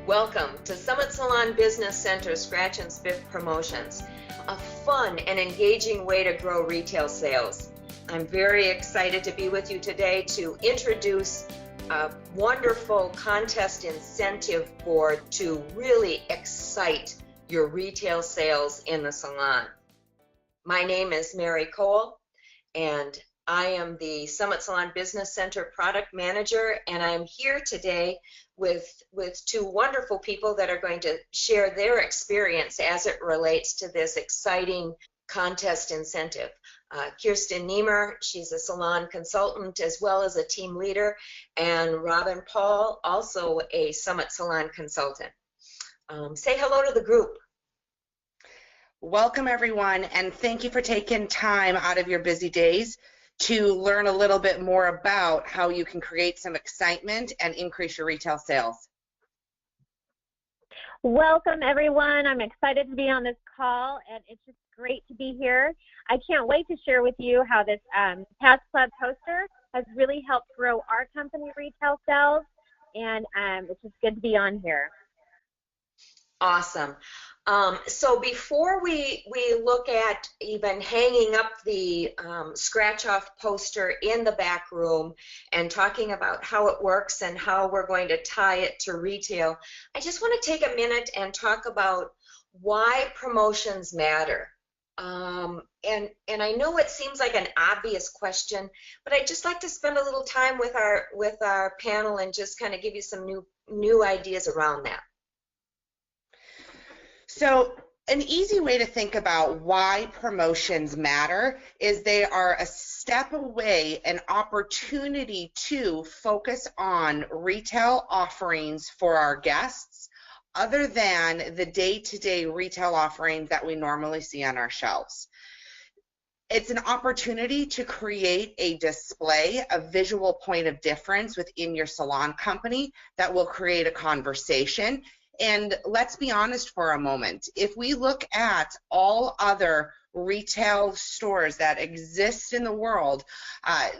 Welcome to Summit Salon Business Center Scratch and Spiff Promotions, a fun and engaging way to grow retail sales. I'm very excited to be with you today to introduce a wonderful contest incentive board to really excite your retail sales in the salon. My name is Mary Cole, and I am the Summit Salon Business Center product manager, and I'm here today with two wonderful people that are going to share their experience as it relates to this exciting contest incentive. Kirsten Niemer, she's a salon consultant as well as a team leader, and Robin Paul, also a Summit Salon consultant. Say hello to the group. Welcome everyone, and thank you for taking time out of your busy days to learn a little bit more about how you can create some excitement and increase your retail sales. Welcome everyone. I'm excited to be on this call, and it's just great to be here. I can't wait to share with you how this Past Club poster has really helped grow our company retail sales, and it's just good to be on here. Awesome. So before we look at even hanging up the scratch-off poster in the back room and talking about how it works and how we're going to tie it to retail, I just want to take a minute and talk about why promotions matter. And I know it seems like an obvious question, but I'd just like to spend a little time with our panel and just kind of give you some new ideas around that. So an easy way to think about why promotions matter is they are a step away, an opportunity to focus on retail offerings for our guests other than the day-to-day retail offerings that we normally see on our shelves. It's an opportunity to create a display, a visual point of difference within your salon company that will create a conversation. And let's be honest for a moment. If we look at all other retail stores that exist in the world,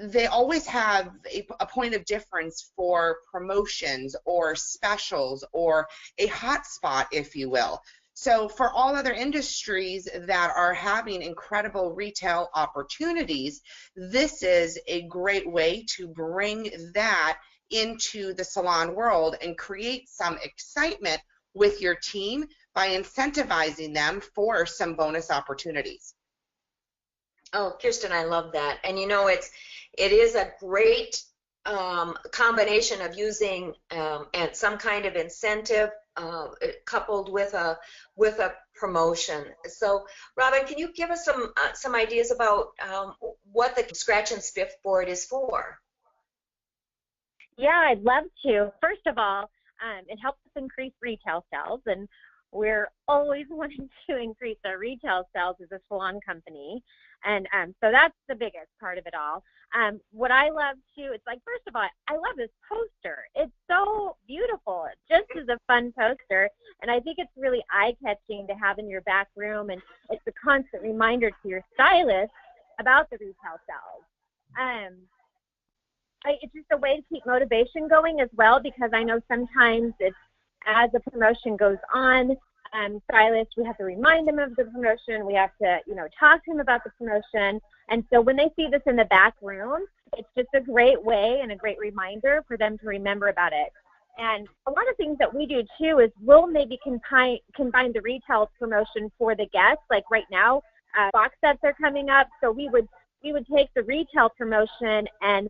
they always have a point of difference for promotions or specials or a hot spot, if you will. So for all other industries that are having incredible retail opportunities, this is a great way to bring that into the salon world and create some excitement with your team by incentivizing them for some bonus opportunities. Oh, Kirsten, I love that. And you know, it is a great combination of using and some kind of incentive coupled with a promotion. So, Robin, can you give us some ideas about what the Scratch and Spiff board is for? Yeah, I'd love to. First of all, it helps us increase retail sales, and we're always wanting to increase our retail sales as a salon company, and so that's the biggest part of it all. What I love too, it's like, first of all, I love this poster. It's so beautiful. It just is a fun poster, and I think it's really eye-catching to have in your back room, and it's a constant reminder to your stylist about the retail sales. It's just a way to keep motivation going as well, because I know sometimes it's, as the promotion goes on, stylists, we have to remind them of the promotion. We have to, talk to them about the promotion. And so when they see this in the back room, it's just a great way and a great reminder for them to remember about it. And a lot of things that we do too is we'll maybe combine the retail promotion for the guests. Like right now, box sets are coming up, so we would take the retail promotion and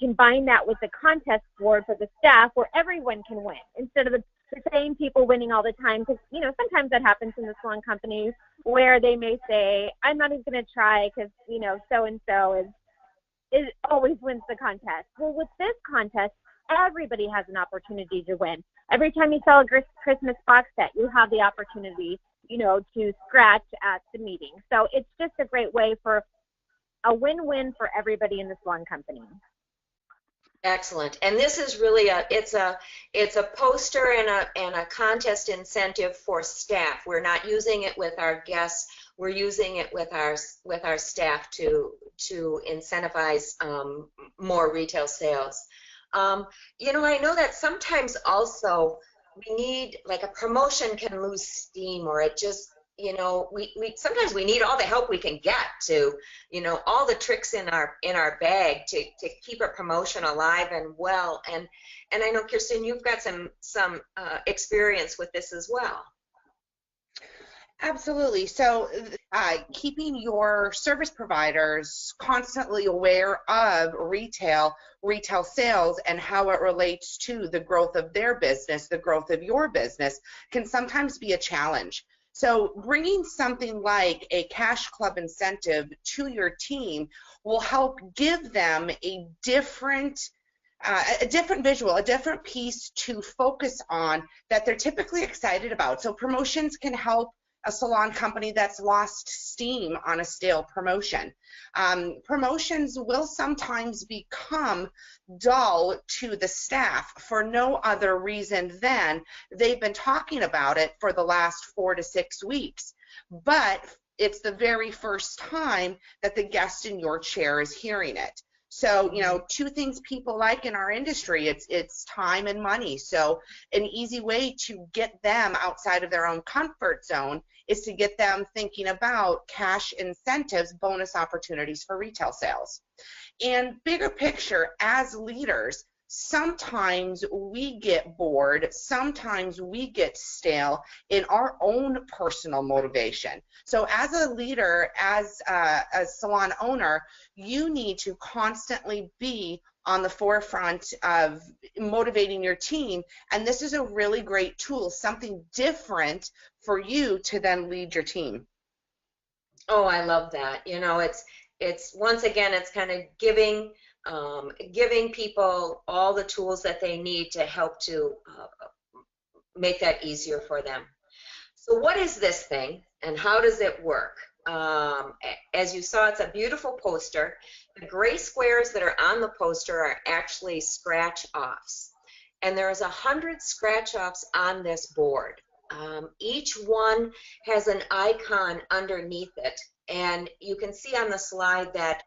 combine that with the contest board for the staff where everyone can win instead of the same people winning all the time. Because, sometimes that happens in the salon company where they may say, I'm not even going to try because, so-and-so is always wins the contest. Well, with this contest, everybody has an opportunity to win. Every time you sell a Christmas box set, you have the opportunity, to scratch at the meeting. So it's just a great way for a win-win for everybody in the salon company. Excellent. And this is really it's a poster and a contest incentive for staff. We're not using it with our guests. We're using it with our staff to incentivize more retail sales. I know that sometimes also we need, like, a promotion can lose steam, or it just, we sometimes we need all the help we can get to, all the tricks in our bag to keep a promotion alive and well. And I know, Kirsten, you've got some experience with this as well. Absolutely. So keeping your service providers constantly aware of retail sales and how it relates to the growth of their business, the growth of your business, can sometimes be a challenge. So bringing something like a Cash Club incentive to your team will help give them a different visual, a different piece to focus on that they're typically excited about. So promotions can help a salon company that's lost steam on a stale promotion. Promotions will sometimes become dull to the staff for no other reason than they've been talking about it for the last 4 to 6 weeks. But it's the very first time that the guest in your chair is hearing it. So, two things people like in our industry, it's time and money. So an easy way to get them outside of their own comfort zone is to get them thinking about cash incentives, bonus opportunities for retail sales. And bigger picture, as leaders, sometimes we get bored, sometimes we get stale in our own personal motivation. So as a leader, as a salon owner, you need to constantly be on the forefront of motivating your team, and this is a really great tool, something different for you to then lead your team. Oh, I love that. It's once again, it's kind of giving people all the tools that they need to help to make that easier for them. So what is this thing, and how does it work? As you saw, it's a beautiful poster. The gray squares that are on the poster are actually scratch-offs. And there's 100 scratch-offs on this board. Each one has an icon underneath it. And you can see on the slide that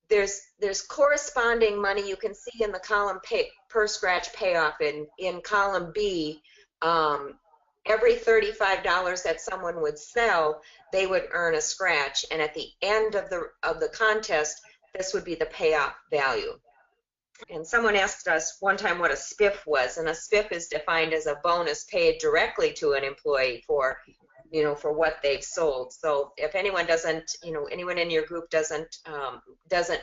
there's corresponding money. You can see in the column per scratch payoff in column B, every $35 that someone would sell, they would earn a scratch, and at the end of the contest, this would be the payoff value. And someone asked us one time what a SPIFF was, and a SPIFF is defined as a bonus paid directly to an employee for what they've sold. So if anyone doesn't, anyone in your group doesn't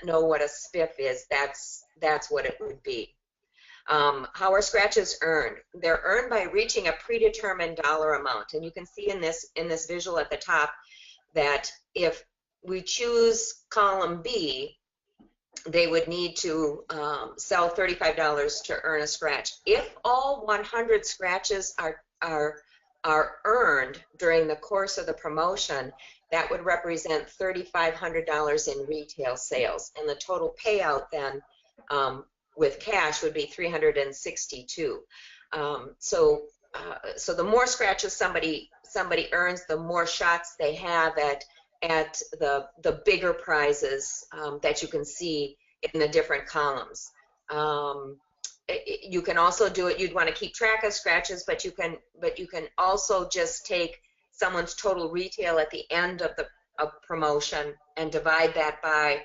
know what a SPIFF is, that's what it would be. How are scratches earned? They're earned by reaching a predetermined dollar amount, and you can see in this visual at the top that if we choose column B, they would need to sell $35 to earn a scratch. If all 100 scratches are earned during the course of the promotion, that would represent $3,500 in retail sales, and the total payout then with cash would be $362. So the more scratches somebody earns, the more shots they have at the bigger prizes that you can see in the different columns. You can also do it. You'd want to keep track of scratches, but you can also just take someone's total retail at the end of the promotion and divide that by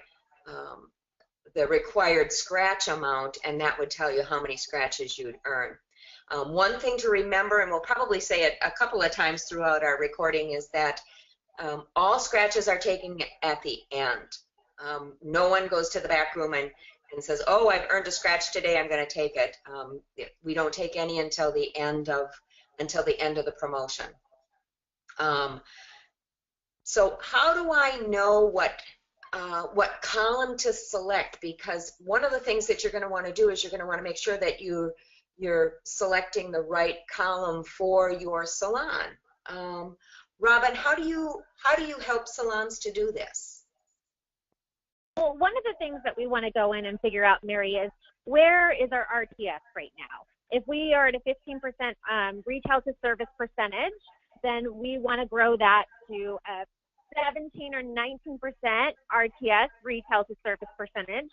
the required scratch amount, and that would tell you how many scratches you'd earn. One thing to remember, and we'll probably say it a couple of times throughout our recording, is that all scratches are taken at the end. No one goes to the back room and says, "Oh, I've earned a scratch today, I'm going to take it." We don't take any until the end of the promotion. So how do I know what column to select? Because one of the things that you're going to want to do is you're going to want to make sure that you're selecting the right column for your salon. Robin, how do you help salons to do this? Well, one of the things that we want to go in and figure out, Mary, is where is our RTS right now? If we are at a 15% retail to service percentage, then we want to grow that to a 17 or 19% RTS retail to service percentage.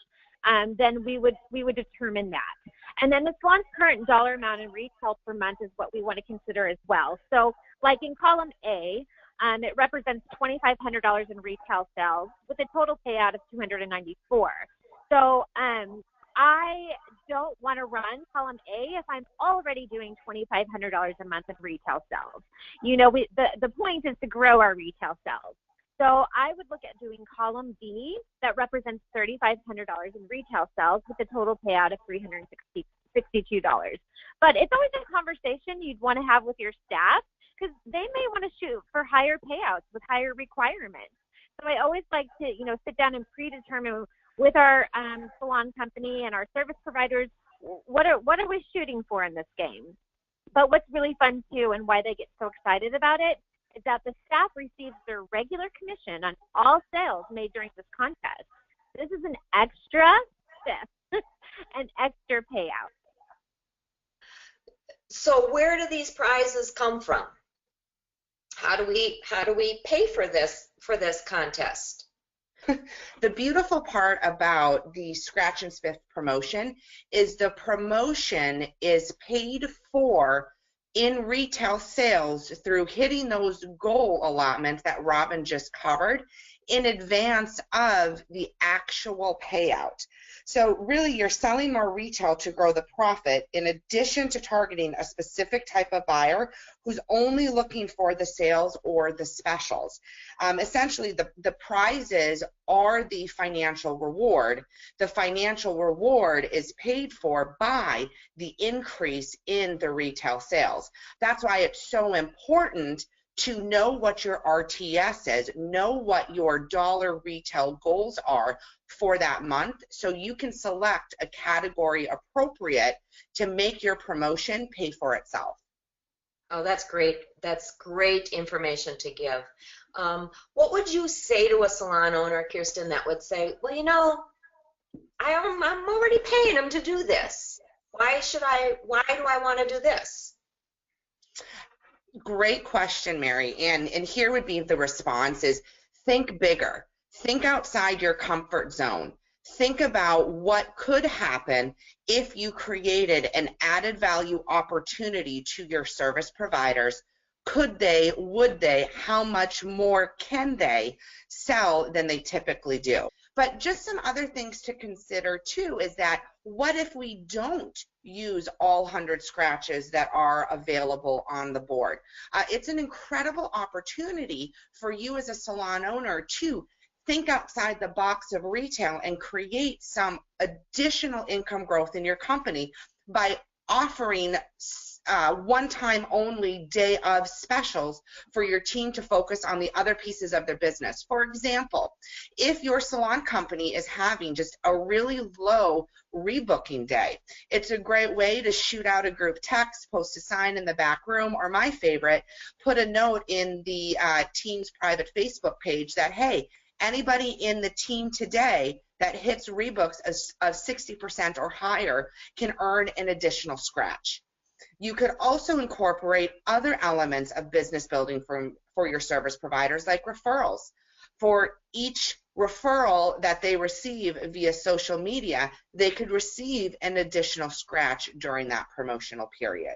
Then we would determine that. And then the salon's current dollar amount in retail per month is what we want to consider as well. So like in column A, it represents $2,500 in retail sales with a total payout of $294. So I don't want to run column A if I'm already doing $2,500 a month in retail sales. You know, the point is to grow our retail sales. So I would look at doing column B that represents $3,500 in retail sales with a total payout of $362. But it's always a conversation you'd want to have with your staff because they may want to shoot for higher payouts with higher requirements. So I always like to, you know, sit down and predetermine with our salon company and our service providers, what are we shooting for in this game? But what's really fun too, and why they get so excited about it, is that the staff receives their regular commission on all sales made during this contest. This is an extra SPIFF, an extra payout. So where do these prizes come from? How do we pay for this contest? The beautiful part about the Scratch and Spiff promotion is the promotion is paid for in retail sales through hitting those goal allotments that Robin just covered in advance of the actual payout. So really you're selling more retail to grow the profit in addition to targeting a specific type of buyer who's only looking for the sales or the specials. Essentially the prizes are the financial reward. The financial reward is paid for by the increase in the retail sales. That's why it's so important to know what your RTS is, know what your dollar retail goals are for that month, so you can select a category appropriate to make your promotion pay for itself. Oh, that's great. That's great information to give. What would you say to a salon owner, Kirsten, that would say, well, you know, I'm already paying them to do this. Why do I want to do this? Great question, Mary. And here would be the response is think bigger. Think outside your comfort zone. Think about what could happen if you created an added value opportunity to your service providers. Could they, would they, how much more can they sell than they typically do? But just some other things to consider too is that what if we don't use all 100 scratches that are available on the board? It's an incredible opportunity for you as a salon owner to think outside the box of retail and create some additional income growth in your company by offering one-time only day of specials for your team to focus on the other pieces of their business. For example, if your salon company is having just a really low rebooking day, it's a great way to shoot out a group text, post a sign in the back room, or my favorite, put a note in the team's private Facebook page that, hey, anybody in the team today that hits rebooks of 60% or higher can earn an additional scratch. You could also incorporate other elements of business building for your service providers, like referrals. For each referral that they receive via social media, they could receive an additional scratch during that promotional period.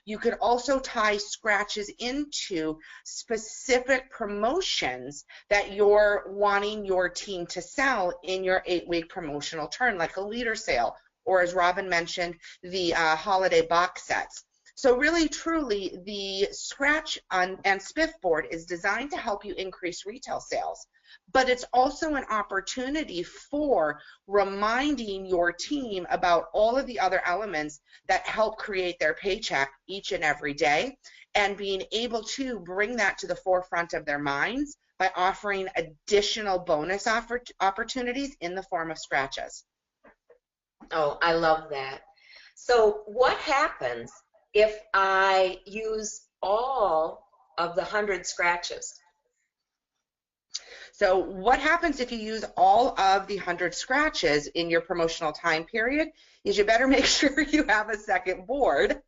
You could also tie scratches into specific promotions that you're wanting your team to sell in your 8-week promotional turn, like a leader sale, or as Robin mentioned, the holiday box sets. So really, truly, the Scratch and Spiff board is designed to help you increase retail sales, but it's also an opportunity for reminding your team about all of the other elements that help create their paycheck each and every day, and being able to bring that to the forefront of their minds by offering additional bonus opportunities in the form of scratches. Oh, I love that. So what happens if I use all of the 100 scratches? So what happens if you use all of the 100 scratches in your promotional time period is you better make sure you have a second board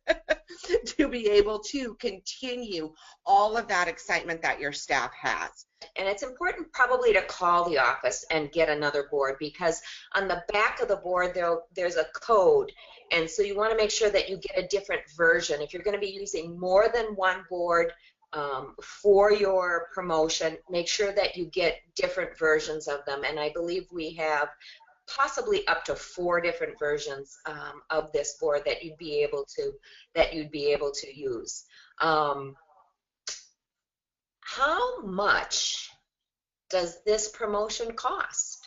to be able to continue all of that excitement that your staff has. And it's important probably to call the office and get another board, because on the back of the board there's a code, and so you want to make sure that you get a different version. If you're going to be using more than one board for your promotion, make sure that you get different versions of them, and I believe we have possibly up to 4 different versions of this board that you'd be able to use. How much does this promotion cost?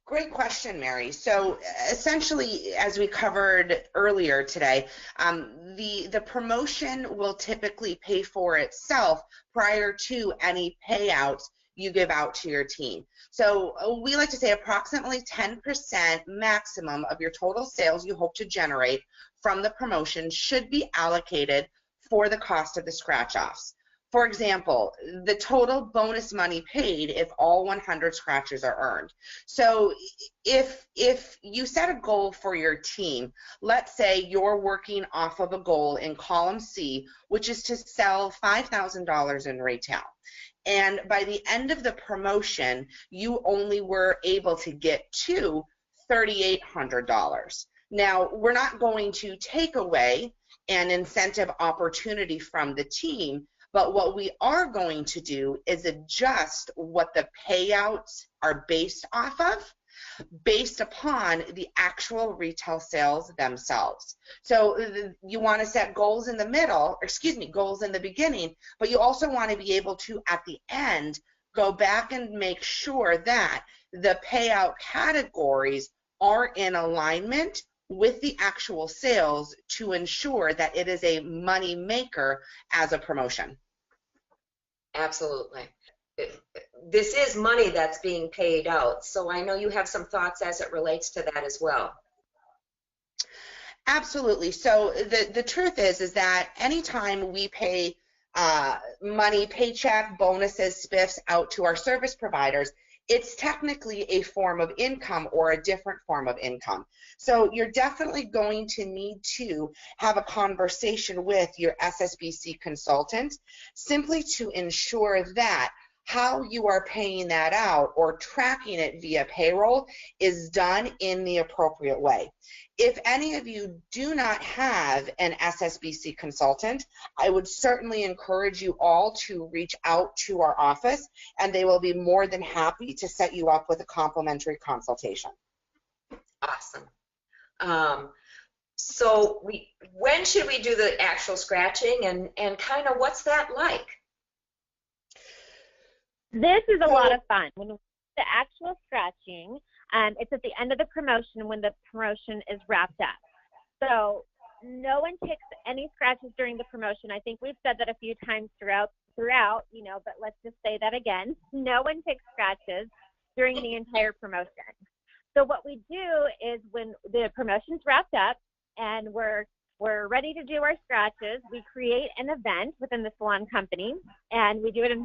Great question, Mary. So essentially, as we covered earlier today, the promotion will typically pay for itself prior to any payouts you give out to your team. So we like to say approximately 10% maximum of your total sales you hope to generate from the promotion should be allocated for the cost of the scratch-offs. For example, the total bonus money paid if all 100 scratches are earned. So if you set a goal for your team, let's say you're working off of a goal in column C, which is to sell $5,000 in retail. And by the end of the promotion, you only were able to get to $3,800. Now, we're not going to take away an incentive opportunity from the team, but what we are going to do is adjust what the payouts are based off of, based upon the actual retail sales themselves. So you want to set goals in the middle, goals in the beginning, but you also want to be able to, at the end, go back and make sure that the payout categories are in alignment with the actual sales to ensure that it is a money maker as a promotion. Absolutely. This is money that's being paid out, so I know you have some thoughts as it relates to that as well. Absolutely. So the truth is that anytime we pay money, paycheck, bonuses, SPIFFs out to our service providers, it's technically a form of income or a different form of income. So you're definitely going to need to have a conversation with your SSBC consultant simply to ensure that how you are paying that out or tracking it via payroll is done in the appropriate way. If any of you do not have an SSBC consultant, I would certainly encourage you all to reach out to our office, and they will be more than happy to set you up with a complimentary consultation. Awesome. So when should we do the actual scratching, and kind of what's that like? This is a lot of fun. When the actual scratching, it's at the end of the promotion when the promotion is wrapped up. So no one takes any scratches during the promotion. I think we've said that a few times throughout, but let's just say that again. No one takes scratches during the entire promotion. So what we do is when the promotion's wrapped up and we're ready to do our scratches, we create an event within the salon company, and we do it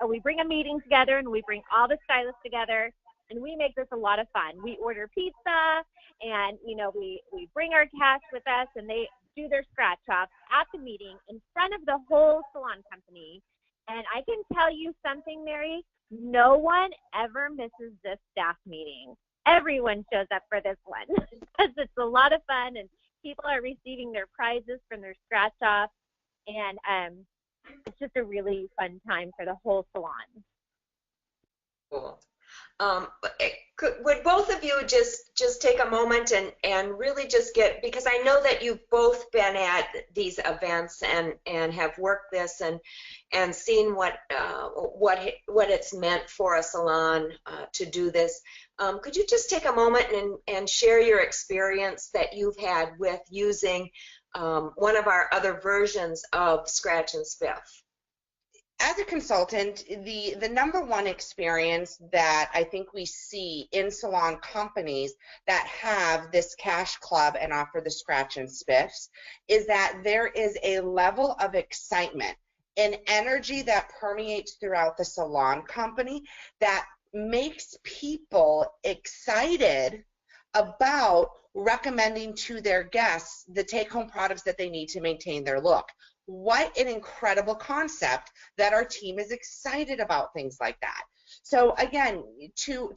we bring a meeting together, and we bring all the stylists together, and we make this a lot of fun. We order pizza, and we bring our cast with us, and they do their scratch offs at the meeting in front of the whole salon company. And I can tell you something, Mary, no one ever misses this staff meeting. Everyone shows up for this one because it's a lot of fun, and people are receiving their prizes from their scratch off, and it's just a really fun time for the whole salon. Cool. Would both of you just take a moment and really just because I know that you've both been at these events and have worked this and seen what it's meant for a salon to do this. Could you just take a moment and share your experience that you've had with using one of our other versions of Scratch and Spiff? As a consultant, the number one experience that I think we see in salon companies that have this cash club and offer the Scratch and Spiffs is that there is a level of excitement an energy that permeates throughout the salon company that makes people excited about recommending to their guests the take-home products that they need to maintain their look. What an incredible concept that our team is excited about things like that. So again, to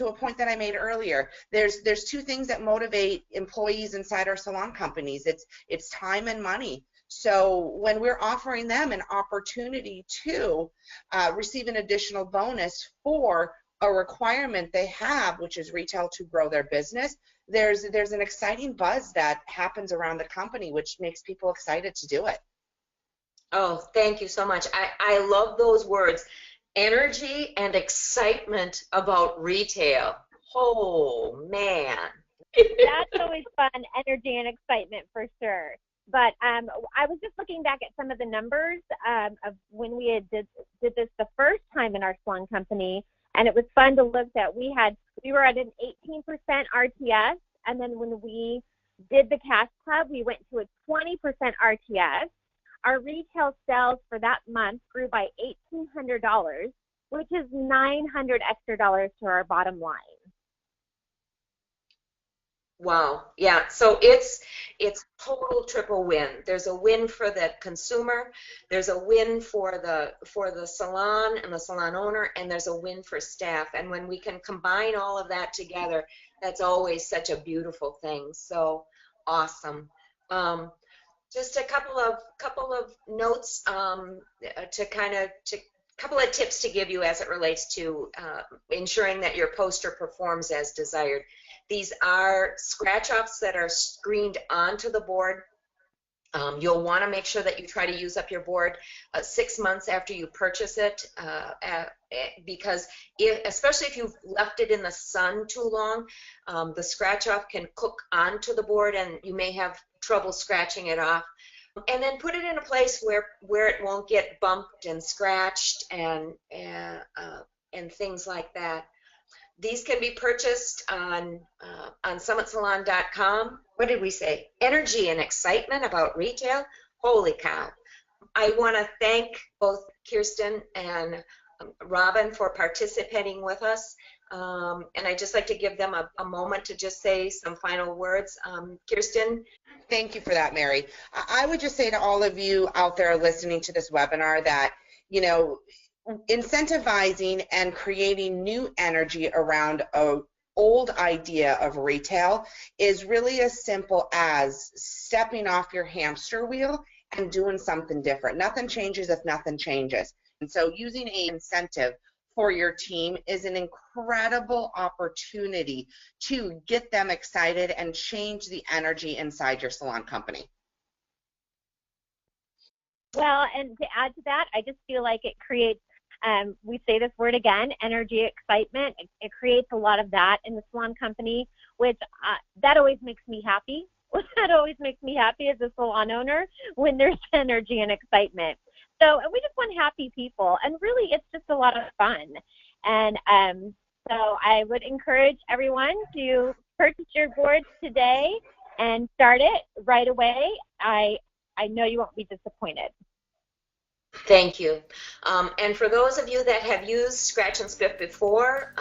a point that I made earlier, there's two things that motivate employees inside our salon companies. It's time and money. So when we're offering them an opportunity to receive an additional bonus for a requirement they have, which is retail to grow their business, there's an exciting buzz that happens around the company, which makes people excited to do it. Oh, thank you so much. I love those words, energy and excitement about retail. Oh, man. That's always fun, energy and excitement for sure. But I was just looking back at some of the numbers of when we had did this the first time in our salon company, and it was fun to look at. We were at an 18% RTS, and then when we did the Cash Club, we went to a 20% RTS. Our retail sales for that month grew by $1,800, which is $900 extra to our bottom line. Wow. Yeah. So it's total triple win. There's a win for the consumer, there's a win for the salon and the salon owner, and there's a win for staff. And when we can combine all of that together, that's always such a beautiful thing. So awesome. Just a couple of notes couple of tips to give you as it relates to ensuring that your poster performs as desired. These are scratch-offs that are screened onto the board. You'll want to make sure that you try to use up your board 6 months after you purchase it, because especially if you've left it in the sun too long, the scratch-off can cook onto the board and you may have trouble scratching it off. And then put it in a place where it won't get bumped and scratched and things like that. These can be purchased on summitsalon.com. What did we say? Energy and excitement about retail. Holy cow. I want to thank both Kirsten and Robin for participating with us. And I'd just like to give them a moment to just say some final words. Kirsten? Thank you for that, Mary. I would just say to all of you out there listening to this webinar that, you know, incentivizing and creating new energy around an old idea of retail is really as simple as stepping off your hamster wheel and doing something different. Nothing changes if nothing changes. And so using an incentive for your team is an incredible opportunity to get them excited and change the energy inside your salon company. Well, and to add to that, I just feel like it creates, we say this word again, energy, excitement. It creates a lot of that in the salon company, which that always makes me happy. That always makes me happy as a salon owner when there's energy and excitement. So, and we just want happy people, and really it's just a lot of fun. And so I would encourage everyone to purchase your boards today and start it right away. I know you won't be disappointed. Thank you. And for those of you that have used Scratch and Spiff before,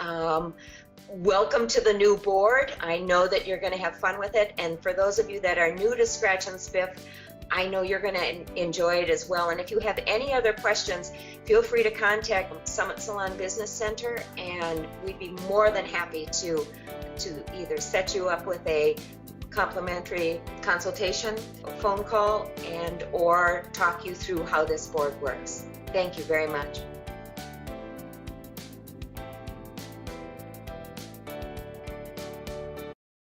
welcome to the new board. I know that you're going to have fun with it. And for those of you that are new to Scratch and Spiff, I know you're going to enjoy it as well. And if you have any other questions, feel free to contact Summit Salon Business Center, and we'd be more than happy to either set you up with a complimentary consultation phone call and or talk you through how this board works. Thank you very much.